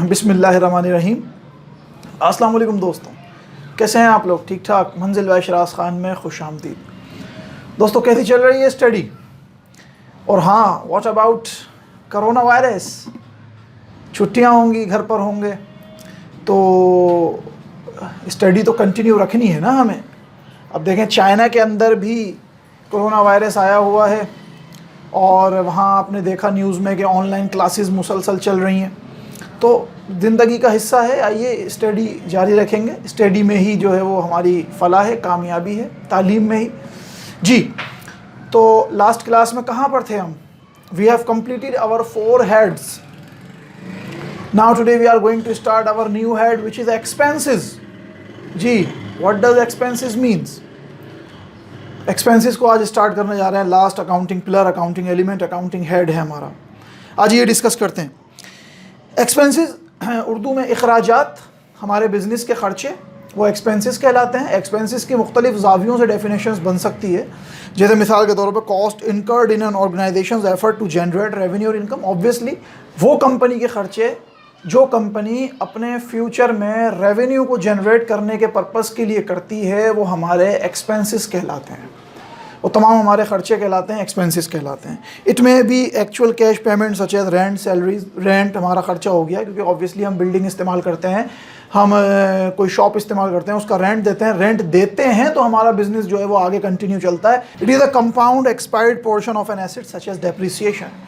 बिस्मिल्लाहिर्रहमानिर्रहीम। अस्सलाम वालेकुम दोस्तों, कैसे हैं आप लोग? ठीक ठाक। मंजिल बाय शराज ख़ान में खुश आमदीद। दोस्तों, कैसी चल रही है स्टडी? और हाँ, व्हाट अबाउट करोना वायरस? छुट्टियां होंगी, घर पर होंगे, तो स्टडी तो कंटिन्यू रखनी है ना हमें। अब देखें, चाइना के अंदर भी कोरोना वायरस आया हुआ है और वहाँ आपने देखा न्यूज़ में कि ऑनलाइन क्लासेस मुसलसल चल रही हैं। तो ज़िंदगी का हिस्सा है, आइए स्टडी जारी रखेंगे। स्टडी में ही जो है वो हमारी फलाह है, कामयाबी है, तालीम में ही। जी, तो लास्ट क्लास में कहाँ पर थे हम? We have completed our 4 heads. Now today we are going to start our new head which is expenses. जी, what does expenses means? Expenses को आज स्टार्ट करने जा रहे हैं। Last accounting pillar, accounting element, accounting head है हमारा। आज ये डिस्कस करते हैं। एक्सपेंसेस उर्दू में अखराजात, हमारे बिजनेस के खर्चे, वो एक्सपेंसेस कहलाते हैं। एक्सपेंसेस की मुख्तलिफ जावियों से डेफिनेशंस बन सकती है। जैसे मिसाल के तौर पर cost incurred in an organisations effort to generate revenue और इनकम। ऑब्वियसली वो कंपनी के खर्चे जो कंपनी अपने फ्यूचर में रेवेन्यू को जनरेट करने के पर्पस के लिए करती है, वो हमारे एक्सपेंसेस कहलाते हैं। वो तमाम हमारे खर्चे कहलाते हैं, एक्सपेंसेस कहलाते हैं। इट में भी actual cash payment such as rent, salaries. Rent हमारा खर्चा हो गया, क्योंकि ऑब्वियसली हम बिल्डिंग इस्तेमाल करते हैं, हम कोई शॉप इस्तेमाल करते हैं, उसका रेंट देते हैं। रेंट देते हैं तो हमारा बिजनेस जो है वो आगे कंटिन्यू चलता है। It is a compound expired portion of an asset such as depreciation.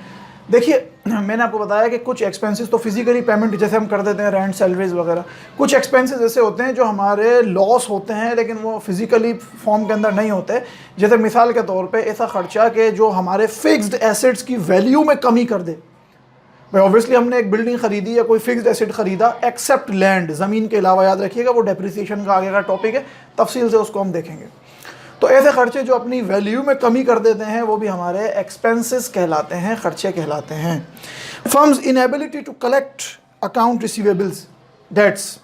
देखिए, मैंने आपको बताया कि कुछ एक्सपेंसेस तो फिजिकली पेमेंट जैसे हम कर देते हैं, रेंट, सैलरीज वगैरह। कुछ एक्सपेंसेस ऐसे होते हैं जो हमारे लॉस होते हैं, लेकिन वो फिजिकली फॉर्म के अंदर नहीं होते। जैसे मिसाल के तौर पे ऐसा खर्चा कि जो हमारे फिक्स्ड एसेट्स की वैल्यू में कमी कर दे। भाई ऑब्वियसली हमने एक बिल्डिंग खरीदी या कोई फिक्स्ड एसेट खरीदा, एक्सेप्ट लैंड, ज़मीन के अलावा, याद रखिएगा वो डेप्रिसिएशन का आगे का टॉपिक है, तफसील से उसको हम देखेंगे। तो ऐसे खर्चे जो अपनी वैल्यू में कमी कर देते हैं वो भी हमारे एक्सपेंसेस कहलाते हैं, खर्चे कहलाते हैं। Firm's inability to collect account receivables, debts.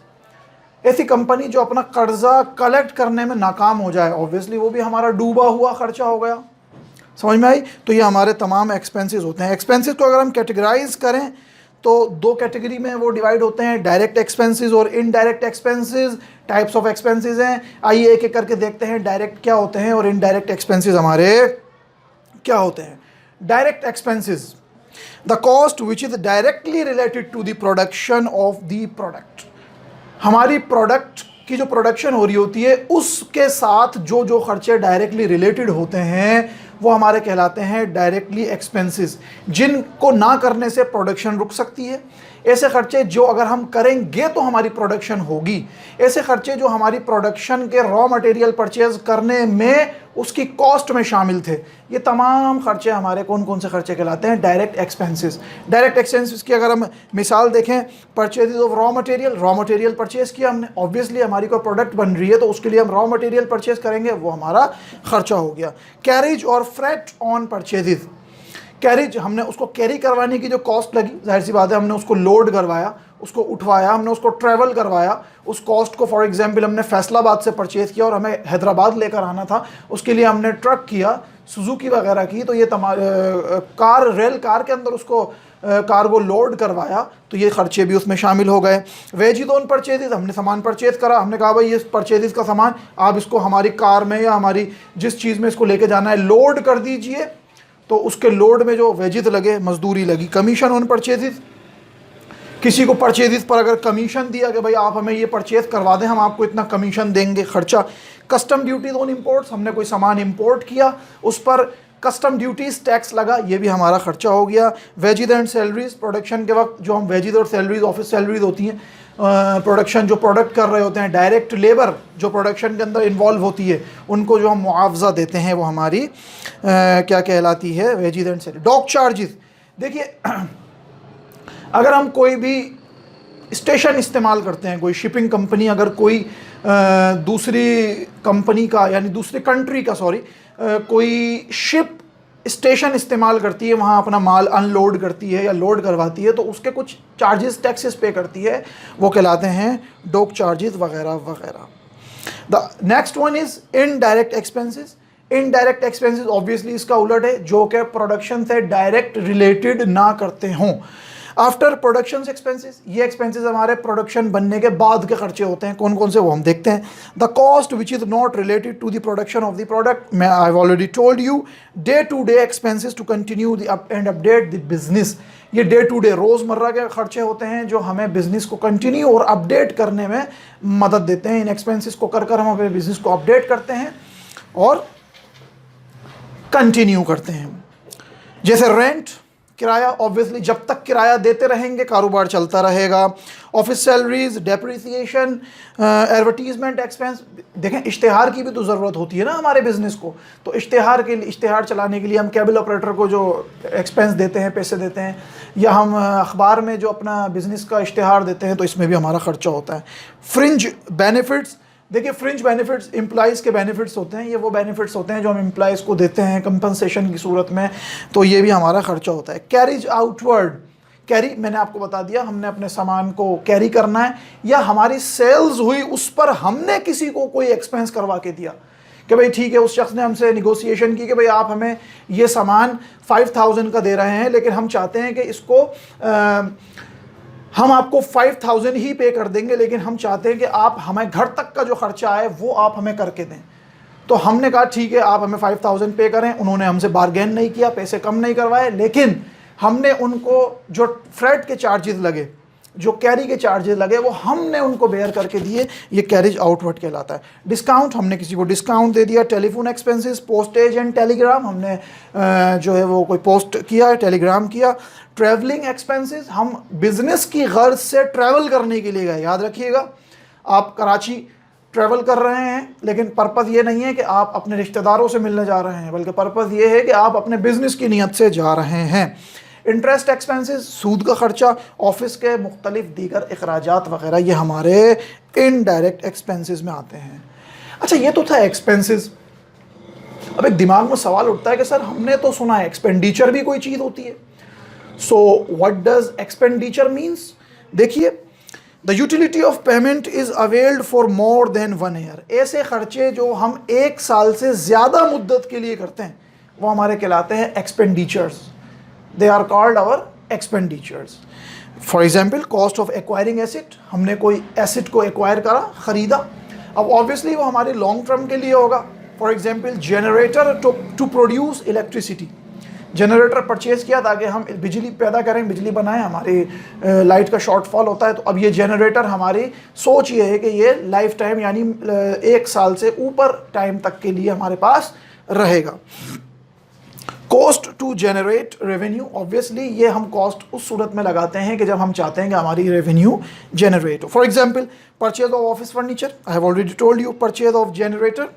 ऐसी कंपनी जो अपना कर्जा कलेक्ट करने में नाकाम हो जाए, ऑब्वियसली वो भी हमारा डूबा हुआ खर्चा हो गया। समझ में आई? तो ये हमारे तमाम एक्सपेंसेस होते हैं। एक्सपेंसेस को अगर हम कैटेगराइज करें तो 2 कैटेगरी में वो डिवाइड होते हैं, डायरेक्ट एक्सपेंसेस और indirect expenses. Types of expenses हैं, आइए एक एक करके देखते हैं डायरेक्ट क्या होते हैं और इनडायरेक्ट एक्सपेंसेस हमारे क्या होते हैं। Direct expenses, the cost which is directly related to the production of the product. हमारी प्रोडक्ट की जो प्रोडक्शन हो रही होती है उसके साथ जो जो खर्चे डायरेक्टली रिलेटेड होते हैं वो हमारे कहलाते हैं डायरेक्टली एक्सपेंसेस, जिनको ना करने से प्रोडक्शन रुक सकती है। ऐसे खर्चे जो अगर हम करेंगे तो हमारी प्रोडक्शन होगी। ऐसे खर्चे जो हमारी प्रोडक्शन के रॉ मटेरियल परचेज करने में उसकी कॉस्ट में शामिल थे। ये तमाम खर्चे हमारे कौन कौन से खर्चे कहलाते हैं? Direct expenses. डायरेक्ट एक्सपेंसेस की अगर हम मिसाल देखें, purchase of raw material purchase किया हमने, ऑब्वियसली हमारी कोई प्रोडक्ट बन रही है तो उसके लिए हम रॉ मटेरियल परचेज करेंगे, वो हमारा खर्चा हो गया। कैरेज और फ्रेट ऑन परचेजेस। कैरेज, हमने उसको कैरी करवाने की जो कॉस्ट लगी, जाहिर सी बात है हमने उसको लोड करवाया, उसको उठवाया, हमने उसको ट्रैवल करवाया। उस कॉस्ट को फॉर एग्जांपल हमने फैसलाबाद से परचेज़ किया और हमें हैदराबाद लेकर आना था, उसके लिए हमने ट्रक किया, सुजुकी वगैरह की, तो ये कार, रेल कार के अंदर उसको कार्गो लोड करवाया, तो ये खर्चे भी उसमें शामिल हो गए। वेजेस ऑन परचेजेस, हमने सामान परचेज करा, हमने कहा भाई ये परचेजेस का सामान आप इसको हमारी कार में या हमारी जिस चीज़ में इसको लेके जाना है लोड कर दीजिए, तो उसके लोड में जो वेजेस लगे, मजदूरी लगी। कमीशन ऑन परचेजेस, किसी को परचेजेस पर अगर कमीशन दिया कि भाई आप हमें ये परचेज करवा दें, हम आपको इतना कमीशन देंगे, खर्चा। कस्टम ड्यूटीज ऑन इंपोर्ट्स, हमने कोई सामान इंपोर्ट किया, उस पर कस्टम ड्यूटीज टैक्स लगा, ये भी हमारा खर्चा हो गया। वेजेस एंड सैलरीज, प्रोडक्शन के वक्त जो हम वेजेस और सैलरीज, ऑफिस सैलरीज होती हैं, प्रोडक्शन जो प्रोडक्ट कर रहे होते हैं, डायरेक्ट लेबर जो प्रोडक्शन के अंदर इन्वॉल्व होती है, उनको जो हम मुआवजा देते हैं वो हमारी क्या कहलाती है? Wages and salary. Dock charges, देखिए अगर हम कोई भी स्टेशन इस्तेमाल करते हैं, कोई शिपिंग कंपनी अगर कोई दूसरी कंपनी का यानी दूसरी कंट्री का कोई शिप स्टेशन इस्तेमाल करती है, वहाँ अपना माल अनलोड करती है या लोड करवाती है, तो उसके कुछ चार्जेस, टैक्सेस पे करती है, वो कहलाते हैं डॉक चार्जेस वगैरह वगैरह। The next one is indirect expenses. Indirect expenses obviously इसका उलट है, जो कि प्रोडक्शन से डायरेक्ट रिलेटेड ना करते हों। आफ्टर प्रोडक्शन एक्सपेंसेस, ये एक्सपेंसेस हमारे प्रोडक्शन बनने के बाद के खर्चे होते हैं, कौन कौन से वो हम देखते हैं। The cost which is not related to the production of the product, मैं I have already told you. Day to day expenses to continue the up and update the business, ये डे टू डे रोज़मर्रा के खर्चे होते हैं जो हमें business को कंटिन्यू और अपडेट करने में मदद देते हैं। इन एक्सपेंसेस को कर हम अपने बिजनेस को अपडेट करते हैं और कंटिन्यू करते हैं। जैसे रेंट, किराया, ऑब्वियसली जब तक किराया देते रहेंगे कारोबार चलता रहेगा। Office salaries, depreciation, advertisement expense. देखें, इश्तिहार की भी तो ज़रूरत होती है ना हमारे बिज़नेस को, तो इश्तिहार के लिए, इश्तिहार चलाने के लिए हम केबल ऑपरेटर को जो एक्सपेंस देते हैं, पैसे देते हैं, या हम अखबार में जो अपना बिज़नेस का इश्तिहार देते हैं, तो इसमें भी हमारा ख़र्चा होता है। फ्रिंज बेनिफिट्स, देखिए फ्रिंज बेनिफिट्स एम्प्लॉइज़ के बेनिफिट्स होते हैं, ये वो बेनिफिट्स होते हैं जो हम एम्प्लॉइज़ को देते हैं कंपनसेशन की सूरत में, तो ये भी हमारा खर्चा होता है। कैरिज आउटवर्ड, कैरी मैंने आपको बता दिया, हमने अपने सामान को कैरी करना है, या हमारी सेल्स हुई उस पर हमने किसी को कोई एक्सपेंस करवा के दिया कि भाई ठीक है, उस शख्स ने हमसे निगोशिएशन की कि भाई आप हमें ये सामान 5000 का दे रहे हैं, लेकिन हम चाहते हैं कि इसको हम आपको 5000 ही पे कर देंगे, लेकिन हम चाहते हैं कि आप हमें घर तक का जो खर्चा है वो आप हमें करके दें। तो हमने कहा ठीक है, आप हमें 5000 पे करें। उन्होंने हमसे बार्गेन नहीं किया, पैसे कम नहीं करवाए, लेकिन हमने उनको जो फ्रेट के चार्जेस लगे, जो कैरी के चार्जेस लगे, वो हमने उनको बेयर करके दिए। ये कैरिज आउटवर्ड कहलाता है। डिस्काउंट, हमने किसी को डिस्काउंट दे दिया। Telephone expenses, postage and Telegram, हमने जो है वो कोई पोस्ट किया, टेलीग्राम किया। ट्रैवलिंग एक्सपेंसेस, हम बिजनेस की गर्ज से ट्रैवल करने के लिए गए। याद रखिएगा, आप कराची ट्रैवल कर रहे हैं, लेकिन पर्पज़ ये नहीं है कि आप अपने रिश्तेदारों से मिलने जा रहे हैं, बल्कि पर्पज़ ये है कि आप अपने बिजनेस की नीयत से जा रहे हैं। इंटरेस्ट एक्सपेंसेस, सूद का खर्चा, ऑफिस के मुख्तलिफ दीगर अखराजात वगैरह, ये हमारे इनडायरेक्ट एक्सपेंसेस में आते हैं। अच्छा, ये तो था एक्सपेंसेस। अब एक दिमाग में सवाल उठता है कि सर हमने तो सुना है एक्सपेंडिचर भी कोई चीज़ होती है, so what does expenditure means. देखिए, the utility of payment is availed for more than 1 year, ऐसे खर्चे जो हम 1 साल से ज़्यादा मुद्दत के लिए करते हैं वो हमारे कहलाते हैं expenditures. They are called our expenditures. For example, cost of acquiring asset, हमने कोई एसिड को एक्वायर करा, ख़रीदा। अब ऑब्वियसली वो हमारे लॉन्ग टर्म के लिए होगा। For example, generator to produce electricity, generator purchase किया ताकि हम बिजली पैदा करें, बिजली बनाएं, हमारी लाइट का शॉर्टफॉल होता है, तो अब ये जनरेटर, हमारी सोच ये है कि ये लाइफ टाइम यानी 1 साल से ऊपर टाइम तक के लिए हमारे पास रहेगा। Cost to generate revenue, obviously ये हम कॉस्ट उस सूरत में लगाते हैं कि जब हम चाहते हैं कि हमारी रेवेन्यू जनरेट हो। For example, purchase of office furniture, I have already told you. Purchase of generator,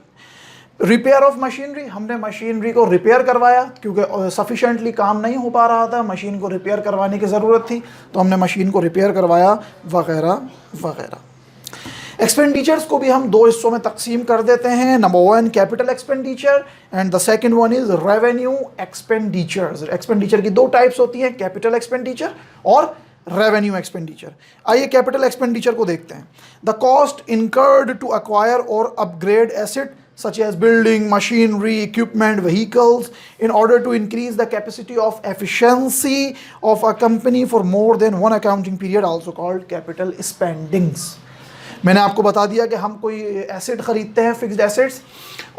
repair of machinery, हमने मशीनरी को रिपेयर करवाया क्योंकि सफिशेंटली काम नहीं हो पा रहा था, मशीन को रिपेयर करवाने की ज़रूरत थी, तो हमने मशीन को रिपेयर करवाया, वगैरह वगैरह। एक्सपेंडिचर्स को भी हम 2 हिस्सों में तकसीम कर देते हैं। Number 1 capital expenditure and the second one is revenue expenditures. Expenditure की 2 टाइप्स होती हैं, कैपिटल एक्सपेंडिचर और रेवेन्यू एक्सपेंडिचर। आइए कैपिटल एक्सपेंडिचर को देखते हैं। The cost incurred to acquire और upgrade asset such as building, machinery, equipment, vehicles in order to increase the capacity of efficiency of a company for more than one accounting period, also called capital spendings। मैंने आपको बता दिया कि हम कोई asset ख़रीदते हैं, फिक्स्ड एसेट्स,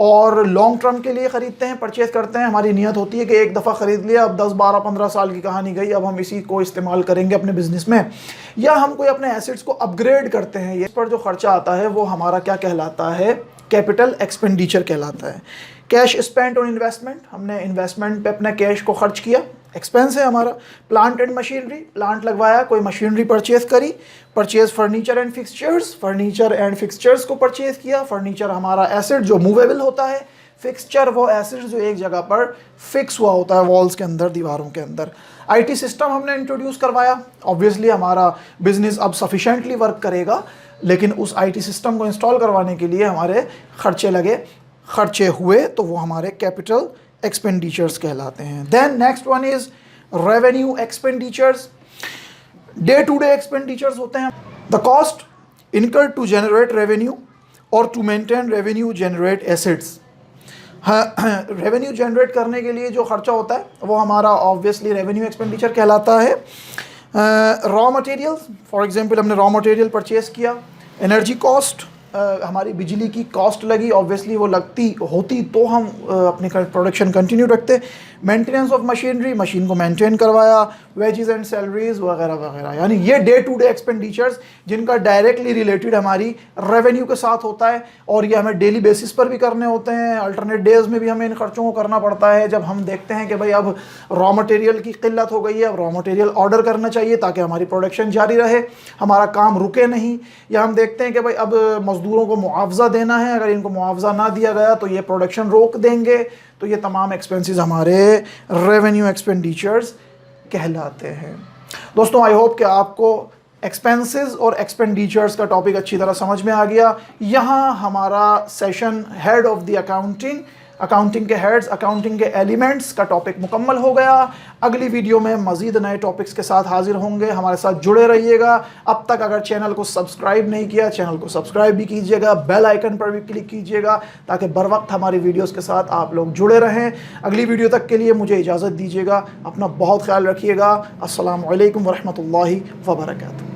और लॉन्ग टर्म के लिए ख़रीदते हैं, परचेज़ करते हैं। हमारी नियत होती है कि एक दफ़ा ख़रीद लिया, अब 10, 12, 15 साल की कहानी गई, अब हम इसी को इस्तेमाल करेंगे अपने बिज़नेस में। या हम कोई अपने एसेट्स को अपग्रेड करते हैं, इस पर जो ख़र्चा आता है वो हमारा क्या कहलाता है, कैपिटल एक्सपेंडिचर कहलाता है। कैश स्पेंट ऑन इन्वेस्टमेंट, हमने इन्वेस्टमेंट पे अपने कैश को खर्च किया, एक्सपेंस है हमारा। प्लांट एंड मशीनरी, प्लांट लगवाया, कोई मशीनरी परचेज़ करी। Purchase furniture and fixtures, furniture and fixtures को परचेज़ किया। फर्नीचर हमारा एसेट जो मूवेबल होता है, फिक्सचर वो एसेट जो एक जगह पर फिक्स हुआ होता है, वॉल्स के अंदर, दीवारों के अंदर। आईटी सिस्टम हमने इंट्रोड्यूस करवाया। ऑब्वियसली हमारा बिजनेस अब सफिशेंटली वर्क करेगा, लेकिन उस आईटी सिस्टम को इंस्टॉल करवाने के लिए हमारे खर्चे लगे, खर्चे हुए, तो वो हमारे कैपिटल एक्सपेंडिचर्स कहलाते हैं। Then next one is revenue expenditures. Day to day expenditures होते हैं। The cost incurred to generate revenue और to maintain revenue generate assets. Revenue generate करने के लिए जो खर्चा होता है वो हमारा ऑब्वियसली रेवेन्यू एक्सपेंडिचर कहलाता है। रॉ मटेरियल्स, फॉर एग्जांपल हमने रॉ मटेरियल परचेज़ किया, एनर्जी कॉस्ट, हमारी बिजली की कॉस्ट लगी, ऑब्वियसली वो लगती होती तो हम अपनी प्रोडक्शन कंटिन्यू रखते। मेंटेनेंस ऑफ मशीनरी, मशीन को मेंटेन करवाया, वेजेस एंड सैलरीज वगैरह वगैरह, यानी ये डे टू डे एक्सपेंडिचर्स जिनका डायरेक्टली रिलेटेड हमारी रेवेन्यू के साथ होता है और ये हमें डेली बेसिस पर भी करने होते हैं, अल्टरनेट डेज में भी हमें इन खर्चों को करना पड़ता है। जब हम देखते हैं कि भाई अब रॉ मटेरियल की किल्लत हो गई है, अब रॉ मटेरियल ऑर्डर करना चाहिए ताकि हमारी प्रोडक्शन जारी रहे, हमारा काम रुके नहीं, या हम देखते हैं कि भाई अब मज़दूरों को मुआवजा देना है, अगर इनको मुआवजा ना दिया गया तो ये प्रोडक्शन रोक देंगे, तो ये तमाम एक्सपेंसेस हमारे रेवेन्यू एक्सपेंडिचर्स कहलाते हैं। दोस्तों आई होप कि आपको एक्सपेंसेस और एक्सपेंडिचर्स का टॉपिक अच्छी तरह समझ में आ गया। यहाँ हमारा session head of the accounting के हेड्स, अकाउंटिंग के एलिमेंट्स का टॉपिक मुकम्मल हो गया। अगली वीडियो में मज़ीद नए टॉपिक्स के साथ हाजिर होंगे, हमारे साथ जुड़े रहिएगा। अब तक अगर चैनल को सब्सक्राइब नहीं किया, चैनल को सब्सक्राइब भी कीजिएगा, बेल आइकन पर भी क्लिक कीजिएगा ताकि बर वक्त हमारी वीडियोस के साथ आप लोग जुड़े रहें। अगली वीडियो तक के लिए मुझे इजाज़त दीजिएगा, अपना बहुत ख्याल रखिएगा। अस्सलामु अलैकुम वरहमतुल्लाहि वबरकातुहू।